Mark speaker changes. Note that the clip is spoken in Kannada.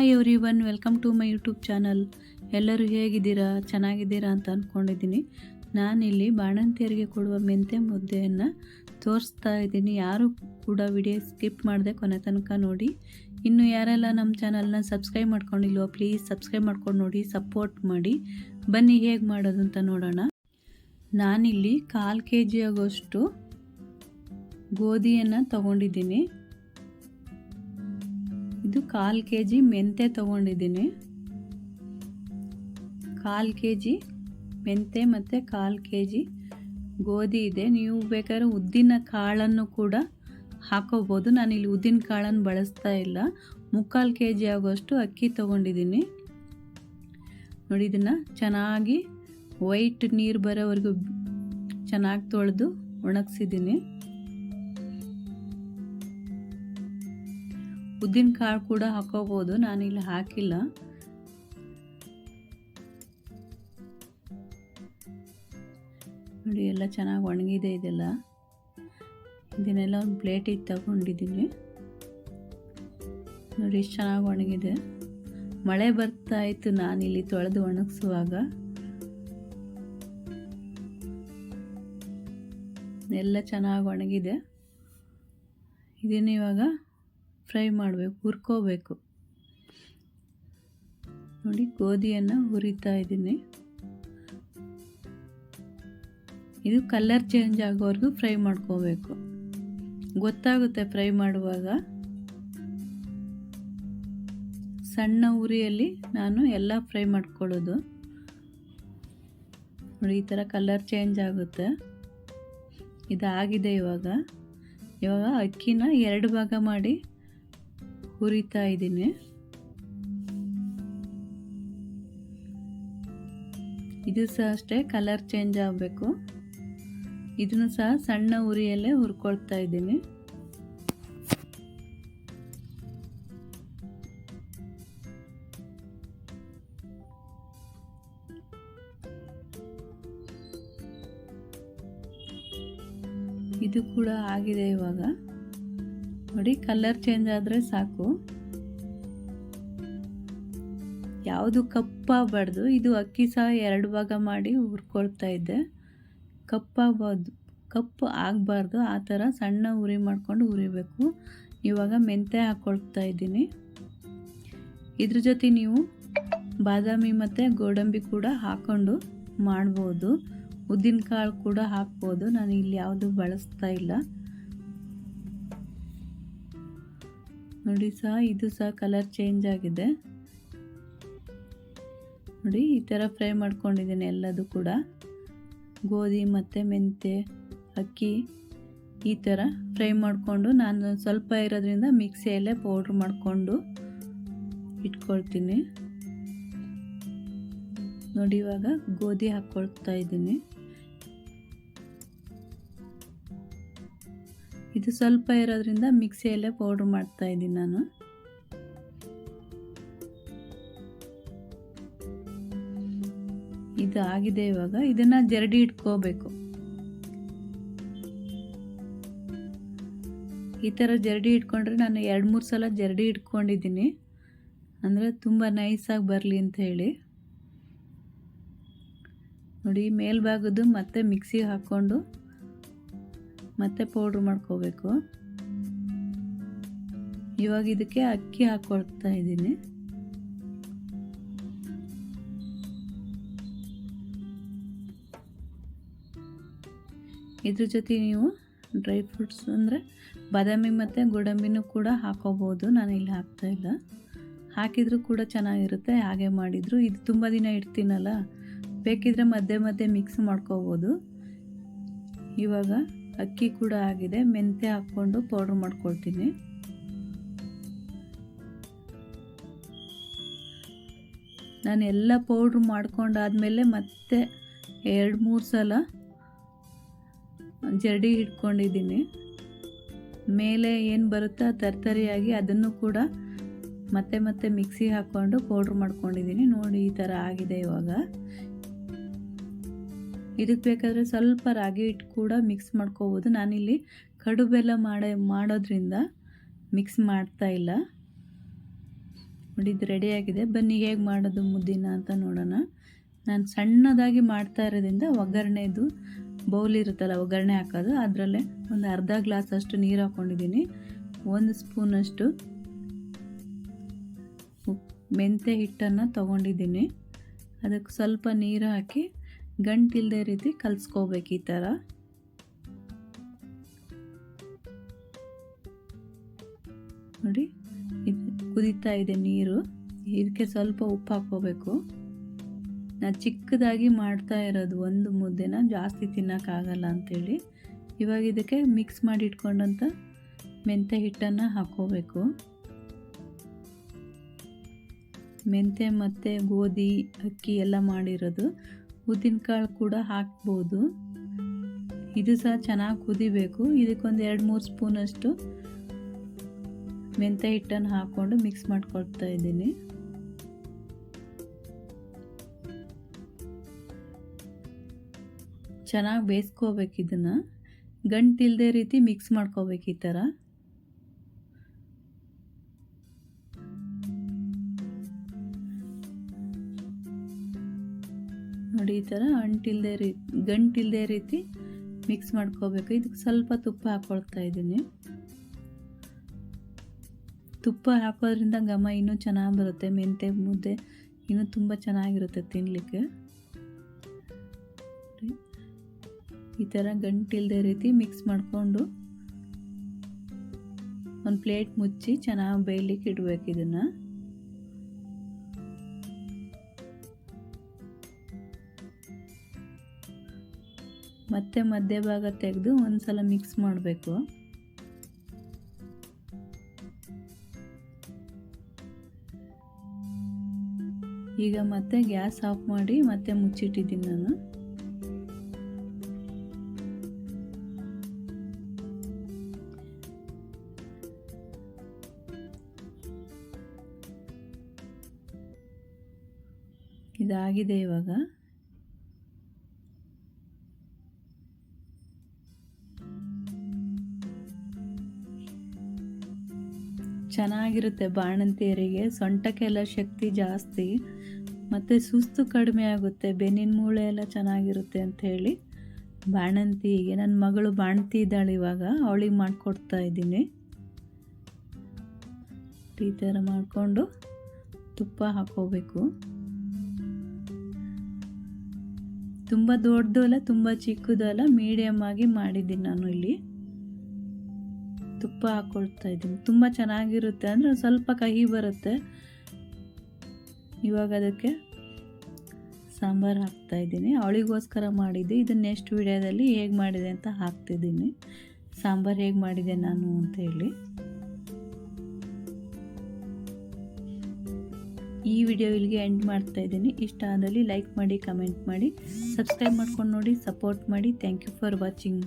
Speaker 1: Hi everyone, welcome to my YouTube channel. ಎಲ್ಲರೂ ಹೇಗಿದ್ದೀರಾ? ಚೆನ್ನಾಗಿದ್ದೀರಾ ಅಂತ ಅಂದ್ಕೊಂಡಿದ್ದೀನಿ. ನಾನಿಲ್ಲಿ ಬಾಣಂತಿಯರಿಗೆ ಕೊಡುವ ಮೆಂತ್ಯ ಮುದ್ದೆಯನ್ನು ತೋರಿಸ್ತಾ ಇದ್ದೀನಿ. ಯಾರು ಕೂಡ ವಿಡಿಯೋ ಸ್ಕಿಪ್ ಮಾಡದೆ ಕೊನೆ ತನಕ ನೋಡಿ. ಇನ್ನು ಯಾರೆಲ್ಲ ನಮ್ಮ ಚಾನಲ್ನ ಸಬ್ಸ್ಕ್ರೈಬ್ ಮಾಡ್ಕೊಂಡಿಲ್ವೋ ಪ್ಲೀಸ್ ಸಬ್ಸ್ಕ್ರೈಬ್ ಮಾಡ್ಕೊಂಡು ನೋಡಿ, ಸಪೋರ್ಟ್ ಮಾಡಿ. ಬನ್ನಿ ಹೇಗೆ ಮಾಡೋದು ಅಂತ ನೋಡೋಣ. ನಾನಿಲ್ಲಿ 1/4 kg ಆಗೋಷ್ಟು ಗೋಧಿಯನ್ನು ತಗೊಂಡಿದ್ದೀನಿ. ಇದು 1/4 kg ಮೆಂತ್ಯ ತಗೊಂಡಿದ್ದೀನಿ. 1/4 kg ಮೆಂತ್ಯ ಮತ್ತು 1/4 kg ಗೋಧಿ ಇದೆ. ನೀವು ಬೇಕಾದ್ರೆ ಉದ್ದಿನ ಕಾಳನ್ನು ಕೂಡ ಹಾಕೋಬೋದು. ನಾನಿಲ್ಲಿ ಉದ್ದಿನ ಕಾಳನ್ನು ಬಳಸ್ತಾ ಇಲ್ಲ. 3/4 kg ಆಗೋಷ್ಟು ಅಕ್ಕಿ ತಗೊಂಡಿದ್ದೀನಿ. ನೋಡಿ, ಇದನ್ನು ಚೆನ್ನಾಗಿ ವೈಟ್ ನೀರು ಬರೋವರೆಗೂ ಚೆನ್ನಾಗಿ ತೊಳೆದು ಒಣಗಿಸಿದ್ದೀನಿ. ಉದ್ದಿನ ಕಾಳು ಕೂಡ ಹಾಕೋಬೋದು, ನಾನಿಲ್ಲಿ ಹಾಕಿಲ್ಲ. ನೋಡಿ, ಎಲ್ಲ ಚೆನ್ನಾಗಿ ಒಣಗಿದೆ. ಇದನ್ನೆಲ್ಲ ಒಂದು ಪ್ಲೇಟಿಗೆ ತಗೊಂಡಿದ್ದೀನಿ. ನೋಡಿ, ಎಷ್ಟು ಚೆನ್ನಾಗಿ ಒಣಗಿದೆ. ಮಳೆ ಬರ್ತಾ ಇತ್ತು ನಾನಿಲ್ಲಿ ತೊಳೆದು ಒಣಗಿಸುವಾಗ. ಎಲ್ಲ ಚೆನ್ನಾಗಿ ಒಣಗಿದೆ. ಇದನ್ನು ಇವಾಗ ಫ್ರೈ ಮಾಡಬೇಕು, ಹುರ್ಕೋಬೇಕು. ನೋಡಿ, ಗೋಧಿಯನ್ನು ಹುರಿತಾ ಇದ್ದೀನಿ. ಇದು ಕಲರ್ ಚೇಂಜ್ ಆಗೋವರೆಗೂ ಫ್ರೈ ಮಾಡ್ಕೋಬೇಕು. ಗೊತ್ತಾಗುತ್ತೆ ಫ್ರೈ ಮಾಡುವಾಗ. ಸಣ್ಣ ಉರಿಯಲ್ಲಿ ನಾನು ಎಲ್ಲ ಫ್ರೈ ಮಾಡ್ಕೊಳ್ಳೋದು. ನೋಡಿ, ಈ ಥರ ಕಲರ್ ಚೇಂಜ್ ಆಗುತ್ತೆ. ಇದಾಗಿದೆ. ಇವಾಗ ಅಕ್ಕಿನ 2 ಭಾಗ ಮಾಡಿ ಹುರಿತಾ ಇದ್ದೀನಿ. ಇದು ಸಹ ಅಷ್ಟೇ ಕಲರ್ ಚೇಂಜ್ ಆಗಬೇಕು. ಇದನ್ನು ಸಹ ಸಣ್ಣ ಉರಿಯಲ್ಲೇ ಹುರ್ಕೊಳ್ತಾ ಇದ್ದೀನಿ. ಇದು ಕೂಡ ಆಗಿದೆ. ಇವಾಗ ನೋಡಿ, ಕಲರ್ ಚೇಂಜ್ ಆದರೆ ಸಾಕು. ಯಾವುದು ಕಪ್ಪಾಗಬಾರ್ದು. ಇದು ಅಕ್ಕಿ ಸಹ 2 ಭಾಗ ಮಾಡಿ ಹುರ್ಕೊಳ್ತಾ ಇದ್ದೆ. ಕಪ್ಪು ಆಗಬಾರ್ದು. ಆ ಥರ ಸಣ್ಣ ಉರಿ ಮಾಡಿಕೊಂಡು ಹುರಿಬೇಕು. ಇವಾಗ ಮೆಂತ್ಯ ಹಾಕ್ಕೊಳ್ತಾ ಇದ್ದೀನಿ. ಇದ್ರ ಜೊತೆ ನೀವು ಬಾದಾಮಿ ಮತ್ತು ಗೋಡಂಬಿ ಕೂಡ ಹಾಕ್ಕೊಂಡು ಮಾಡ್ಬೋದು. ಉದ್ದಿನ ಕಾಳು ಕೂಡ ಹಾಕ್ಬೋದು. ನಾನು ಇಲ್ಲಿ ಯಾವುದು ಬಳಸ್ತಾ ಇಲ್ಲ. ನೋಡಿ, ಇದು ಸಹ ಕಲರ್ ಚೇಂಜ್ ಆಗಿದೆ. ನೋಡಿ, ಈ ಥರ ಫ್ರೈ ಮಾಡ್ಕೊಂಡಿದ್ದೀನಿ. ಎಲ್ಲದು ಕೂಡ ಗೋಧಿ ಮತ್ತು ಮೆಂತ್ಯ ಅಕ್ಕಿ ಈ ಥರ ಫ್ರೈ ಮಾಡಿಕೊಂಡು ನಾನು ಸ್ವಲ್ಪ ಇರೋದ್ರಿಂದ ಮಿಕ್ಸಿಯಲ್ಲೇ ಪೌಡ್ರ್ ಮಾಡಿಕೊಂಡು ಇಟ್ಕೊಳ್ತೀನಿ. ನೋಡಿ, ಇವಾಗ ಗೋಧಿ ಹಾಕ್ಕೊಳ್ತಾ ಇದ್ದೀನಿ. ಇದು ಸ್ವಲ್ಪ ಇರೋದ್ರಿಂದ ಮಿಕ್ಸಿಯಲ್ಲೇ ಪೌಡ್ರ್ ಮಾಡ್ತಾ ಇದ್ದೀನಿ ನಾನು. ಇದು ಆಗಿದೆ. ಇವಾಗ ಇದನ್ನು ಜರಡಿ ಇಟ್ಕೋಬೇಕು. ಈ ಥರ ಜರಡಿ ಇಟ್ಕೊಂಡ್ರೆ ನಾನು 2-3 ಸಲ ಜರಡಿ ಇಟ್ಕೊಂಡಿದ್ದೀನಿ. ಅಂದರೆ ತುಂಬ ನೈಸಾಗಿ ಬರಲಿ ಅಂತ ಹೇಳಿ. ನೋಡಿ, ಮೇಲ್ಭಾಗದ್ದು ಮತ್ತೆ ಮಿಕ್ಸಿಗೆ ಹಾಕ್ಕೊಂಡು ಮತ್ತೆ ಪೌಡ್ರ್ ಮಾಡ್ಕೋಬೇಕು. ಇವಾಗ ಇದಕ್ಕೆ ಅಕ್ಕಿ ಹಾಕ್ಕೊಳ್ತಾ ಇದ್ದೀನಿ. ಇದ್ರ ಜೊತೆ ನೀವು ಡ್ರೈ ಫ್ರೂಟ್ಸ್ ಅಂದರೆ ಬಾದಾಮಿ ಮತ್ತು ಗೋಡಂಬಿನೂ ಕೂಡ ಹಾಕೋಬೋದು. ನಾನು ಇಲ್ಲಿ ಹಾಕ್ತಾ ಇಲ್ಲ. ಹಾಕಿದರೂ ಕೂಡ ಚೆನ್ನಾಗಿರುತ್ತೆ. ಹಾಗೆ ಮಾಡಿದ್ರು ಇದು ತುಂಬ ದಿನ ಇಡ್ತೀನಲ್ಲ, ಬೇಕಿದ್ರೆ ಮಧ್ಯೆ ಮಧ್ಯೆ ಮಿಕ್ಸ್ ಮಾಡ್ಕೋಬೋದು. ಇವಾಗ ಅಕ್ಕಿ ಕೂಡ ಆಗಿದೆ. ಮೆಂತ್ಯ ಹಾಕ್ಕೊಂಡು ಪೌಡ್ರ್ ಮಾಡ್ಕೊಳ್ತೀನಿ. ನಾನು ಎಲ್ಲ ಪೌಡ್ರ್ ಮಾಡ್ಕೊಂಡಾದ್ಮೇಲೆ ಮತ್ತೆ 2-3 ಸಲ ಜರಡಿ ಇಟ್ಕೊಂಡಿದ್ದೀನಿ. ಮೇಲೆ ಏನು ಬರುತ್ತೋ ತರ್ತರಿಯಾಗಿ ಅದನ್ನು ಕೂಡ ಮತ್ತೆ ಮತ್ತೆ ಮಿಕ್ಸಿಗೆ ಹಾಕ್ಕೊಂಡು ಪೌಡ್ರ್ ಮಾಡ್ಕೊಂಡಿದ್ದೀನಿ. ನೋಡಿ, ಈ ಥರ ಆಗಿದೆ. ಇವಾಗ ಇದಕ್ಕೆ ಬೇಕಾದರೆ ಸ್ವಲ್ಪ ರಾಗಿ ಹಿಟ್ಟು ಕೂಡ ಮಿಕ್ಸ್ ಮಾಡ್ಕೋಬೋದು. ನಾನಿಲ್ಲಿ ಕಡು ಬೆಲ್ಲ ಮಾಡೋದ್ರಿಂದ ಮಿಕ್ಸ್ ಮಾಡ್ತಾ ಇಲ್ಲ. ನೋಡಿ ಇದು ರೆಡಿಯಾಗಿದೆ. ಬನ್ನಿ ಹೇಗೆ ಮಾಡೋದು ಮುದ್ದಿನ ಅಂತ ನೋಡೋಣ. ನಾನು ಸಣ್ಣದಾಗಿ ಮಾಡ್ತಾ ಇರೋದ್ರಿಂದ ಒಗ್ಗರಣೆದು ಬೌಲ್ ಇರುತ್ತಲ್ಲ ಒಗ್ಗರಣೆ ಹಾಕೋದು, ಅದರಲ್ಲೇ ಒಂದು ಅರ್ಧ ಗ್ಲಾಸಷ್ಟು ನೀರು ಹಾಕ್ಕೊಂಡಿದ್ದೀನಿ. 1 ಸ್ಪೂನಷ್ಟು ಮೆಂತ್ಯ ಹಿಟ್ಟನ್ನು ತೊಗೊಂಡಿದ್ದೀನಿ. ಅದಕ್ಕೆ ಸ್ವಲ್ಪ ನೀರು ಹಾಕಿ ಗಂಟಿಲ್ಲದೆ ರೀತಿ ಕಲಿಸ್ಕೋಬೇಕು. ಈ ಥರ ನೋಡಿ ಇದು ಕುದೀತಾ ಇದೆ ನೀರು. ಇದಕ್ಕೆ ಸ್ವಲ್ಪ ಉಪ್ಪು ಹಾಕ್ಕೋಬೇಕು. ನಾನು ಚಿಕ್ಕದಾಗಿ ಮಾಡ್ತಾ ಇರೋದು, ಒಂದು ಮುದ್ದೆನ ಜಾಸ್ತಿ ತಿನ್ನೋಕ್ಕಾಗಲ್ಲ ಅಂಥೇಳಿ. ಇವಾಗ ಇದಕ್ಕೆ ಮಿಕ್ಸ್ ಮಾಡಿ ಇಟ್ಕೊಂಡಂಥ ಮೆಂತ್ಯ ಹಿಟ್ಟನ್ನು ಹಾಕ್ಕೋಬೇಕು. ಮೆಂತ್ಯ ಮತ್ತು ಗೋಧಿ ಅಕ್ಕಿ ಎಲ್ಲ ಮಾಡಿರೋದು. ಉದ್ದಿನಕಾಳು ಕೂಡ ಹಾಕ್ಬೋದು. ಇದು ಸಹ ಚೆನ್ನಾಗಿ ಕುದಿಬೇಕು. ಇದಕ್ಕೊಂದು 2-3 ಸ್ಪೂನಷ್ಟು ಮೆಂತ್ಯ ಹಿಟ್ಟನ್ನು ಹಾಕ್ಕೊಂಡು ಮಿಕ್ಸ್ ಮಾಡ್ಕೊಳ್ತಾ ಇದ್ದೀನಿ. ಚೆನ್ನಾಗಿ ಬೇಯಿಸ್ಕೋಬೇಕು. ಇದನ್ನು ಗಂಟಿಲ್ಲದೆ ರೀತಿ ಮಿಕ್ಸ್ ಮಾಡ್ಕೋಬೇಕು. ಈ ಥರ ನೋಡಿ, ಈ ಥರ ಗಂಟಿಲ್ಲದೆ ರೀತಿ ಮಿಕ್ಸ್ ಮಾಡ್ಕೋಬೇಕು. ಇದಕ್ಕೆ ಸ್ವಲ್ಪ ತುಪ್ಪ ಹಾಕ್ಕೊಳ್ತಾ ಇದ್ದೀನಿ. ತುಪ್ಪ ಹಾಕೋದ್ರಿಂದ ಘಮ ಇನ್ನೂ ಚೆನ್ನಾಗಿ ಬರುತ್ತೆ. ಮೆಂತ್ಯ ಮುದ್ದೆ ಇನ್ನೂ ತುಂಬ ಚೆನ್ನಾಗಿರುತ್ತೆ ತಿನ್ನಲಿಕ್ಕೆ. ಈ ಥರ ಗಂಟಿಲ್ಲದೆ ರೀತಿ ಮಿಕ್ಸ್ ಮಾಡಿಕೊಂಡು ಒಂದು ಪ್ಲೇಟ್ ಮುಚ್ಚಿ ಚೆನ್ನಾಗಿ ಬೇಯಲಿಕ್ಕೆ ಇಡಬೇಕು. ಇದನ್ನು ಮತ್ತೆ ಮಧ್ಯಭಾಗ ತೆಗೆದು ಒಂದು ಸಲ ಮಿಕ್ಸ್ ಮಾಡಬೇಕು. ಈಗ ಮತ್ತೆ ಗ್ಯಾಸ್ ಆಫ್ ಮಾಡಿ ಮತ್ತೆ ಮುಚ್ಚಿಟ್ಟಿದ್ದೀನಿ ನಾನು. ಇದಾಗಿದೆ ಇವಾಗ. ಚೆನ್ನಾಗಿರುತ್ತೆ. ಬಾಣಂತಿಯರಿಗೆ ಸೊಂಟಕ್ಕೆಲ್ಲ ಶಕ್ತಿ ಜಾಸ್ತಿ ಮತ್ತು ಸುಸ್ತು ಕಡಿಮೆ ಆಗುತ್ತೆ. ಬೆನ್ನಿನ ಮೂಳೆ ಎಲ್ಲ ಚೆನ್ನಾಗಿರುತ್ತೆ ಅಂಥೇಳಿ ಬಾಣಂತಿಗೆ, ನನ್ನ ಮಗಳು ಬಾಣಂತಿ ಇದ್ದಾಳೆ ಇವಾಗ, ಅವಳಿಗೆ ಮಾಡಿಕೊಡ್ತಾ ಇದ್ದೀನಿ. ಈ ಥರ ಮಾಡಿಕೊಂಡು ತುಪ್ಪ ಹಾಕ್ಕೋಬೇಕು. ತುಂಬ ದೊಡ್ಡದು ಅಲ್ಲ, ತುಂಬ ಚಿಕ್ಕದು ಅಲ್ಲ, ಮೀಡಿಯಮ್ ಆಗಿ ಮಾಡಿದ್ದೀನಿ ನಾನು. ಇಲ್ಲಿ ತುಪ್ಪ ಹಾಕ್ಕೊಳ್ತಾ ಇದ್ದೀನಿ. ತುಂಬ ಚೆನ್ನಾಗಿರುತ್ತೆ. ಅಂದರೆ ಸ್ವಲ್ಪ ಕಹಿ ಬರುತ್ತೆ. ಇವಾಗ ಅದಕ್ಕೆ ಸಾಂಬಾರು ಹಾಕ್ತಾ ಇದ್ದೀನಿ. ಅವಳಿಗೋಸ್ಕರ ಮಾಡಿದ್ದೆ. ಇದನ್ನು ನೆಕ್ಸ್ಟ್ ವಿಡಿಯೋದಲ್ಲಿ ಹೇಗೆ ಮಾಡಿದೆ ಅಂತ ಹಾಕ್ತಿದ್ದೀನಿ. ಸಾಂಬಾರು ಹೇಗೆ ಮಾಡಿದೆ ನಾನು ಅಂತ ಹೇಳಿ. ಈ ವಿಡಿಯೋ ಇಲ್ಲಿಗೆ ಎಂಡ್ ಮಾಡ್ತಾ ಇದ್ದೀನಿ. ಇಷ್ಟ ಆದಲ್ಲಿ ಲೈಕ್ ಮಾಡಿ, ಕಮೆಂಟ್ ಮಾಡಿ, ಸಬ್ಸ್ಕ್ರೈಬ್ ಮಾಡ್ಕೊಂಡು ನೋಡಿ, ಸಪೋರ್ಟ್ ಮಾಡಿ. Thank you for watching.